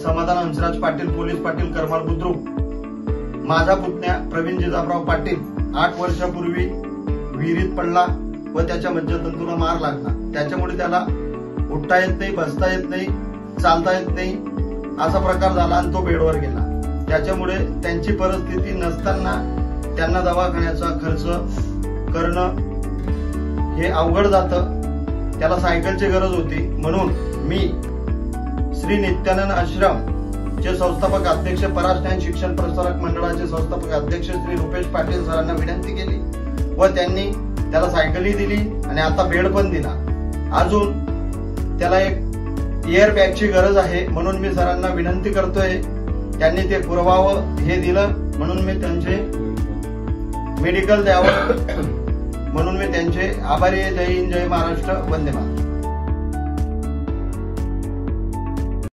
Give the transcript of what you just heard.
समाधान हंसराज पाटील, पोलीस पाटील, करमाळ बुद्रुक, माझा पुतण्या प्रवीण जिजाबराव पाटील 8 वर्षापूर्वी विहिरीत पडला व त्याच्या मज्जातंतूला मार लागला। त्याच्यामुळे त्याला उठता येत नाही, बसता येत नाही, चालता येत नाही असा प्रकार झाला आणि तो बेडवर गेला। त्याच्यामुळे त्यांची परिस्थिती नसताना त्यांना दवाखान्याचा खर्च करणं हे अवघड जातं। त्याला सायकलची गरज होती, म्हणून मी श्री नित्यानंद आश्रम चे संस्थापक अध्यक्ष, पराशज्ञान शिक्षण प्रसारक मंडळाचे संस्थापक अध्यक्ष श्री रुपेश पाटील सरांना विनंती केली व त्यांनी त्याला सायकलही दिली आणि आता बेड पण दिला। अजून त्याला एक एअर बॅगची गरज आहे, म्हणून मी सरांना विनंती करतोय त्यांनी ते पुरवावं, हे दिलं म्हणून मी त्यांचे मेडिकल द्यावं म्हणून मी त्यांचे आभारी आहे। जय हिंद, जय महाराष्ट्र, वंदे मातरम।